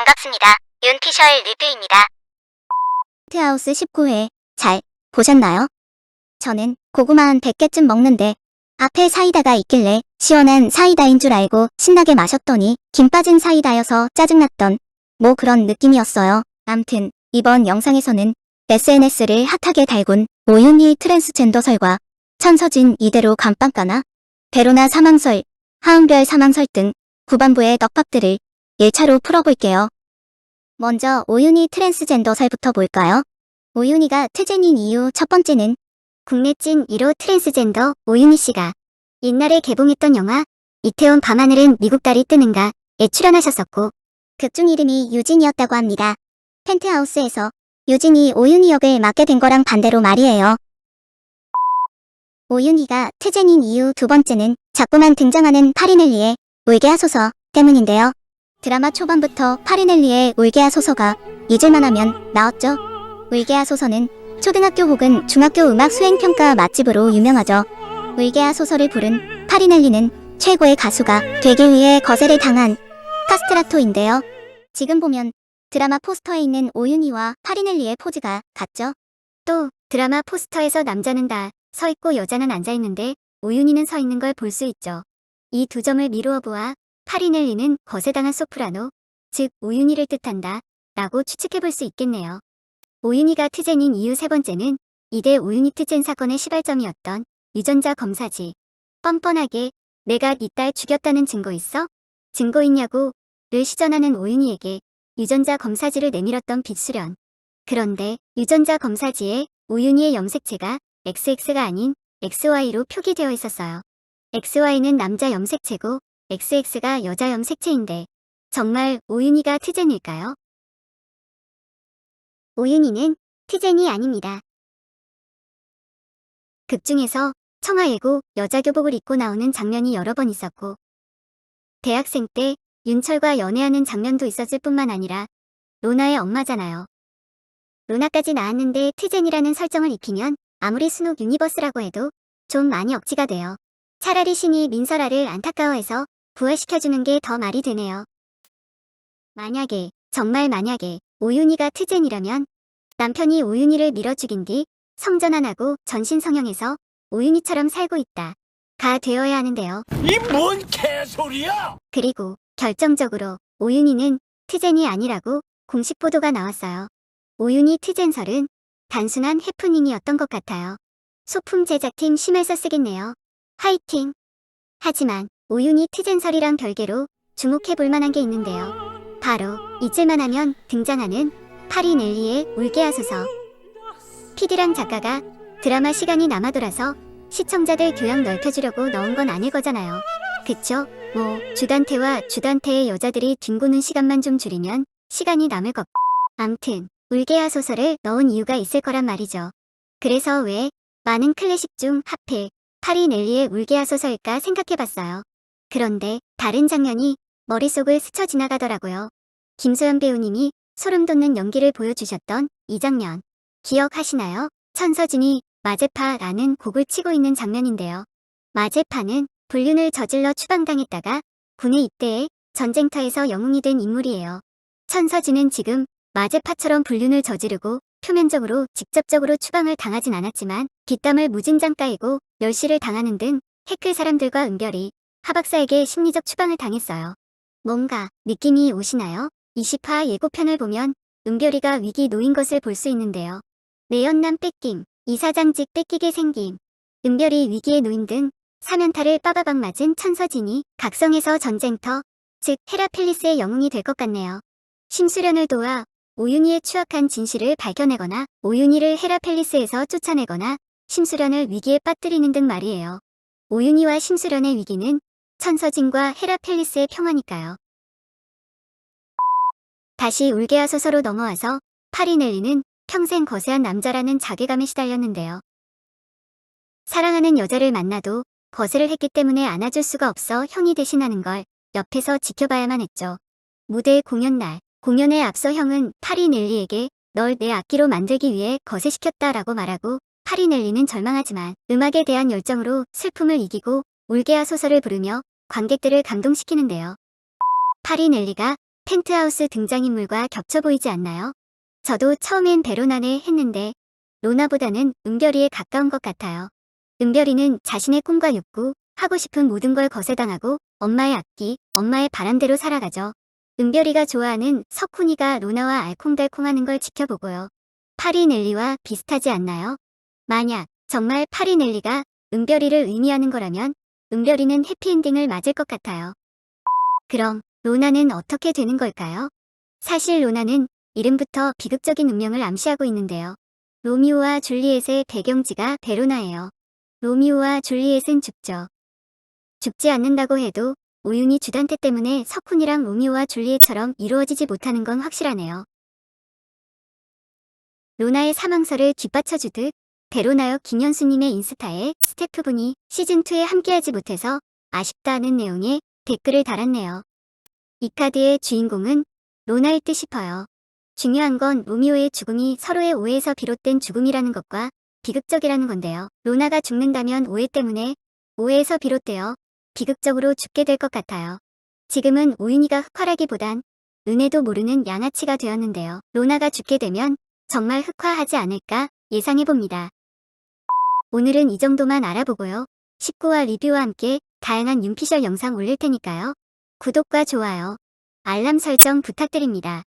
반갑습니다. 윤피셜 리드입니다. 펜트하우스 19회 잘 보셨나요? 저는 고구마 한 100개쯤 먹는데 앞에 사이다가 있길래 시원한 사이다인 줄 알고 신나게 마셨더니 김 빠진 사이다여서 짜증났던 뭐 그런 느낌이었어요. 암튼 이번 영상에서는 SNS를 핫하게 달군 오윤희 트랜스젠더설과 천서진 이대로 감방 까나? 베로나 사망설, 하은별 사망설 등 후반부의 떡밥들을 1차로 풀어볼게요. 먼저 오윤희 트랜스젠더설부터 볼까요? 오윤희가 트젠인 이유 첫 번째는 국내 찐 1호 트랜스젠더 오윤희 씨가 옛날에 개봉했던 영화 이태원 밤하늘은 미국 달이 뜨는가에 출연하셨었고 극중 이름이 유진이었다고 합니다. 펜트하우스에서 유진이 오윤희 역을 맡게 된 거랑 반대로 말이에요. 오윤희가 트젠인 이유 두 번째는 자꾸만 등장하는 파리넬리의 울게 하소서 때문인데요. 드라마 초반부터 파리넬리의 울게 하소서가 잊을만하면 나왔죠. 울게 하소서는 초등학교 혹은 중학교 음악 수행평가 맛집으로 유명하죠. 울게 하소서를 부른 파리넬리는 최고의 가수가 되기 위해 거세를 당한 카스트라토인데요. 지금 보면 드라마 포스터에 있는 오윤희와 파리넬리의 포즈가 같죠? 또 드라마 포스터에서 남자는 다 서 있고 여자는 앉아 있는데 오윤희는 서 있는 걸 볼 수 있죠. 이 두 점을 미루어 보아 파리넬리는 거세당한 소프라노, 즉 오윤희를 뜻한다 라고 추측해볼 수 있겠네요. 오윤희가 트젠인 이유 세 번째는 이대 오윤희 트젠 사건의 시발점이었던 유전자 검사지. 뻔뻔하게 내가 네 딸 죽였다는 증거 있어? 증거 있냐고 를 시전하는 오윤희에게 유전자 검사지를 내밀었던 빗수련. 그런데 유전자 검사지에 오윤희의 염색체가 XX가 아닌 XY로 표기되어 있었어요. XY는 남자 염색체고 XX가 여자 염색체인데 정말 오윤희가 트젠일까요? 오윤희는 트젠이 아닙니다. 극중에서 청아예고 여자 교복을 입고 나오는 장면이 여러 번 있었고 대학생 때 윤철과 연애하는 장면도 있었을 뿐만 아니라 로나의 엄마잖아요. 로나까지 나왔는데 트젠이라는 설정을 입히면 아무리 순옥 유니버스라고 해도 좀 많이 억지가 돼요. 차라리 신이 민설아를 안타까워해서 부활시켜주는 게 더 말이 되네요. 만약에, 정말 만약에 오윤희가 트젠이라면 남편이 오윤희를 밀어 죽인 뒤 성전 안 하고 전신 성형해서 오윤희처럼 살고 있다. 가 되어야 하는데요. 이 뭔 개소리야! 그리고 결정적으로 오윤희는 트젠이 아니라고 공식 보도가 나왔어요. 오윤희 트젠설은 단순한 해프닝이었던 것 같아요. 소품 제작팀 심해서 쓰겠네요. 화이팅! 하지만 오윤희 트젠설이랑 별개로 주목해볼 만한 게 있는데요. 바로 잊을만하면 등장하는 파리넬리의 울게 하소서. PD랑 작가가 드라마 시간이 남아 돌아서 시청자들 교양 넓혀주려고 넣은 건 아닐 거잖아요. 그쵸? 뭐 주단태와 주단태의 여자들이 뒹구는 시간만 좀 줄이면 시간이 남을 것. 암튼 울게 하소서를 넣은 이유가 있을 거란 말이죠. 그래서 왜 많은 클래식 중 하필 파리넬리의 울게 하소서일까 생각해봤어요. 그런데 다른 장면이 머릿속을 스쳐 지나가더라고요. 김소연 배우님이 소름 돋는 연기를 보여주셨던 이 장면 기억하시나요? 천서진이 마제파라는 곡을 치고 있는 장면인데요. 마제파는 불륜을 저질러 추방당했다가 군에 입대해 전쟁터에서 영웅이 된 인물이에요. 천서진은 지금 마제파처럼 불륜을 저지르고 표면적으로 직접적으로 추방을 당하진 않았지만 뒷담을 무진장 까이고 멸시를 당하는 등 해클 사람들과 은별이 하박사에게 심리적 추방을 당했어요. 뭔가 느낌이 오시나요? 20화 예고편을 보면 은별이가 위기 놓인 것을 볼 수 있는데요. 내연남 뺏김, 이사장직 뺏기게 생김, 은별이 위기에 놓인 등 사면타를 빠바박 맞은 천서진이 각성해서 전쟁터, 즉 헤라펠리스의 영웅이 될 것 같네요. 심수련을 도와 오윤희의 추악한 진실을 밝혀내거나 오윤희를 헤라펠리스에서 쫓아내거나 심수련을 위기에 빠뜨리는 등 말이에요. 오윤희와 심수련의 위기는 천서진과 헤라펠리스의 평화니까요. 다시 울게 하소서로 넘어와서 파리넬리는 평생 거세한 남자라는 자괴감에 시달렸는데요. 사랑하는 여자를 만나도 거세를 했기 때문에 안아줄 수가 없어 형이 대신하는 걸 옆에서 지켜봐야만 했죠. 무대 공연 날, 공연에 앞서 형은 파리넬리에게 널 내 악기로 만들기 위해 거세시켰다라고 말하고 파리넬리는 절망하지만 음악에 대한 열정으로 슬픔을 이기고 울게 하소서를 부르며 관객들을 감동시키는데요. 파리넬리가 펜트하우스 등장인물과 겹쳐 보이지 않나요? 저도 처음엔 베로나네 했는데 로나보다는 은별이에 가까운 것 같아요. 은별이는 자신의 꿈과 욕구, 하고 싶은 모든 걸 거세당하고 엄마의 앞기, 엄마의 바람대로 살아가죠. 은별이가 좋아하는 석훈이가 로나와 알콩달콩하는 걸 지켜보고요. 파리넬리와 비슷하지 않나요? 만약 정말 파리넬리가 은별이를 의미하는 거라면 은별이는 해피엔딩을 맞을 것 같아요. 그럼 로나는 어떻게 되는 걸까요? 사실 로나는 이름부터 비극적인 운명을 암시하고 있는데요. 로미오와 줄리엣의 배경지가 베로나예요. 로미오와 줄리엣은 죽죠. 죽지 않는다고 해도 오윤희 주단태 때문에 석훈이랑 로미오와 줄리엣처럼 이루어지지 못하는 건 확실하네요. 로나의 사망설을 뒷받쳐주듯 베로나역 김현수님의 인스타에 스태프분이 시즌2에 함께하지 못해서 아쉽다는 내용의 댓글을 달았네요. 이 카드의 주인공은 로나일 듯 싶어요. 중요한 건 로미오의 죽음이 서로의 오해에서 비롯된 죽음이라는 것과 비극적이라는 건데요. 로나가 죽는다면 오해 때문에 오해에서 비롯되어 비극적으로 죽게 될 것 같아요. 지금은 오윤희가 흑화라기보단 은혜도 모르는 양아치가 되었는데요. 로나가 죽게 되면 정말 흑화하지 않을까 예상해봅니다. 오늘은 이 정도만 알아보고요. 19화 리뷰와 함께 다양한 윤피셜 영상 올릴 테니까요. 구독과 좋아요, 알람 설정 부탁드립니다.